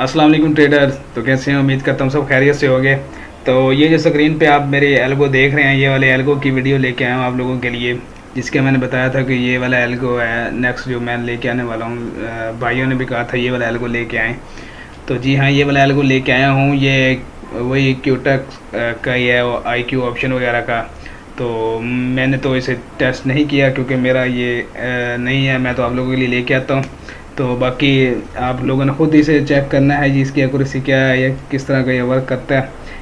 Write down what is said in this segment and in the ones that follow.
अस्सलाम वालेकुम ट्रेडर्स। तो कैसे हैं? उम्मीद करता हूँ सब खैरियत से होंगे। तो ये जो स्क्रीन पे आप मेरे एल्गो देख रहे हैं, ये वाले एल्गो की वीडियो लेके आया हूँ आप लोगों के लिए, जिसके मैंने बताया था कि ये वाला एल्गो है नेक्स्ट जो मैं लेके आने वाला हूँ। भाइयों ने भी कहा था ये वाला एल्गो लेके आएँ। तो जी हाँ, ये वाला एल्गो लेके आया हूँ। ये वही क्यूटेक का ही है, IQ ऑप्शन वगैरह का। तो मैंने तो इसे टेस्ट नहीं किया क्योंकि मेरा ये नहीं है, मैं तो आप लोगों के लिए लेके आता हूँ। तो बाकी आप लोगों ने ख़ुद इसे चेक करना है जी, इसकी एक्यूरेसी क्या है या किस तरह का ये वर्क करता है,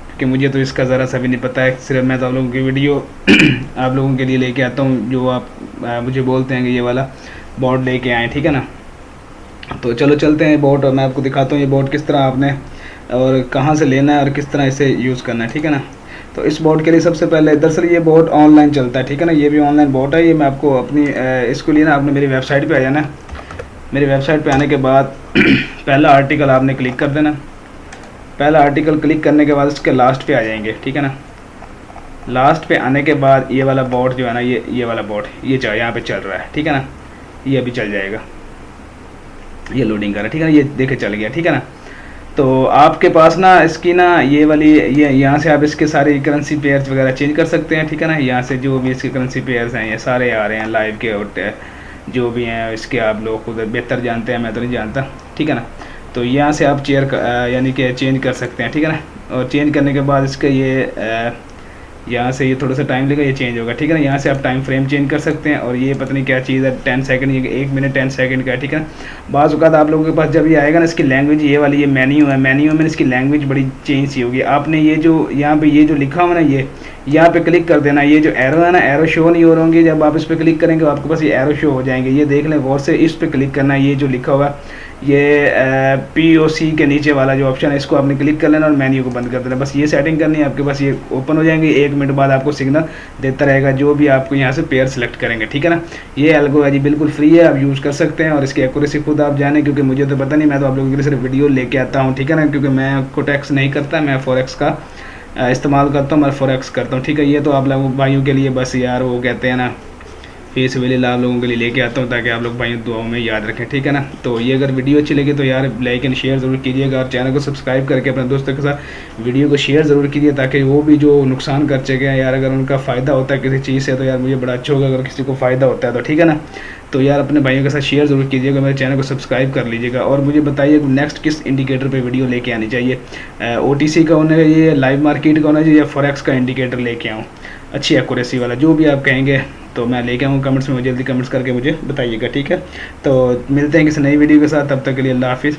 क्योंकि मुझे तो इसका ज़रा सा भी नहीं पता है। सिर्फ मैं तो आप लोगों की वीडियो आप लोगों के लिए लेके आता हूँ, जो आप मुझे बोलते हैं कि ये वाला बोर्ड लेके आएँ, ठीक है ना। तो चलो चलते हैं बोर्ड, और मैं आपको दिखाता हूँ ये बोर्ड किस तरह आपने और कहाँ से लेना है और किस तरह इसे यूज़ करना है, ठीक है ना। तो इस बोर्ड के लिए सबसे पहले, दरअसल ये बोर्ड ऑनलाइन चलता है, ठीक है ना। ये भी ऑनलाइन बोर्ड है। ये मैं आपको अपनी इसके लिए ना आपने मेरी वेबसाइट पे आ जाना है। मेरी वेबसाइट पे आने के बाद पहला आर्टिकल आपने क्लिक कर देना। पहला आर्टिकल क्लिक करने के बाद इसके लास्ट पे आ जाएंगे, ठीक है ना। लास्ट पे आने के बाद ये वाला बोर्ड जो है ना, ये वाला बोर्ड ये यहाँ पे चल रहा है, ठीक है ना। ये अभी चल जाएगा, ये लोडिंग कर रहा है, ठीक है ना। ये देखे चल गया, ठीक है ना। तो आपके पास ना इसकी ना ये वाली, ये यहाँ से आप इसके सारे करेंसी पेयर्स वगैरह चेंज कर सकते हैं, ठीक है ना। यहाँ से जो भी इसके करेंसी पेयर्स हैं ये सारे आ रहे हैं लाइव के, और जो भी हैं इसके आप लोग खुद बेहतर जानते हैं, मैं तो नहीं जानता, ठीक है ना। तो यहाँ से आप यानी कि चेंज कर सकते हैं, ठीक है ना। और चेंज करने के बाद इसका ये यहाँ से ये थोड़ा सा टाइम लेगा, ये चेंज होगा, ठीक है ना। यहाँ से आप टाइम फ्रेम चेंज कर सकते हैं, और ये पता नहीं क्या चीज़ है, 10 सेकंड, ये 1 मिनट 10 सेकंड का है, ठीक है ना। बाज़ औक़ात आप लोगों के पास जब ये आएगा ना, इसकी लैंग्वेज ये वाली, ये मेन्यू है, मेन्यू में इसकी लैंग्वेज बड़ी चेंज सी होगी। आपने ये जो यहाँ पे ये जो लिखा हुआ ना, ये यहाँ पे क्लिक कर देना। ये जो एरो है ना, एरो शो नहीं हो रहे होंगे, जब आप इस पर क्लिक करेंगे आपके पास ये एरो शो हो जाएंगे। ये देख लें गौर से, इस पर क्लिक करना है। ये जो लिखा हुआ ये POC के नीचे वाला जो ऑप्शन है, इसको आपने क्लिक कर लेना और मेन्यू को बंद कर देना। बस ये सेटिंग करनी है, आपके पास ये ओपन हो जाएंगे। 1 मिनट बाद आपको सिग्नल देता रहेगा जो भी आपको यहाँ से पेयर सेलेक्ट करेंगे, ठीक है ना। ये एल्गो है जी, बिल्कुल फ्री है, आप यूज़ कर सकते हैं। और इसकी एक्यूरेसी खुद आप जाने, क्योंकि मुझे तो पता नहीं, मैं तो आप लोगों के लिए सिर्फ वीडियो लेके आता हूँ, ठीक है ना। क्योंकि मैं कोटेक्स नहीं करता, मैं फॉरेक्स का इस्तेमाल करता हूँ, मैं फॉरेक्स करता हूँ, ठीक है। ये तो आप लोगों भाइयों के लिए बस यार वो कहते हैं ना, फेस वैल्यू आप लोगों के लिए लेके आता हूँ, ताकि आप लोग भाइयों दुआओं में याद रखें, ठीक है ना। तो ये अगर वीडियो अच्छी लगे तो यार लाइक एंड शेयर ज़रूर कीजिएगा, और चैनल को सब्सक्राइब करके अपने दोस्तों के साथ वीडियो को शेयर ज़रूर कीजिए, ताकि वो भी जो नुकसान कर चुके हैं यार, अगर उनका फ़ायदा होता है किसी चीज़ से तो यार मुझे बड़ा अच्छा होगा, अगर किसी को फ़ायदा होता है तो, ठीक है ना। तो यार अपने भाइयों के साथ शेयर ज़रूर कीजिएगा, मेरे चैनल को सब्सक्राइब कर लीजिएगा, और मुझे बताइए नेक्स्ट किस इंडिकेटर पे वीडियो लेके आनी चाहिए। OTC का होना चाहिए, लाइव मार्केट का होना चाहिए, या फॉरेक्स का इंडिकेटर लेके आऊँ अच्छी एक्यूरेसी वाला, जो भी आप कहेंगे तो मैं लेके आऊँ। कमेंट्स में जल्दी कमेंट्स करके मुझे बताइएगा, ठीक है। तो मिलते हैं किसी नई वीडियो के साथ, तब तक के लिए अल्लाह हाफिज़।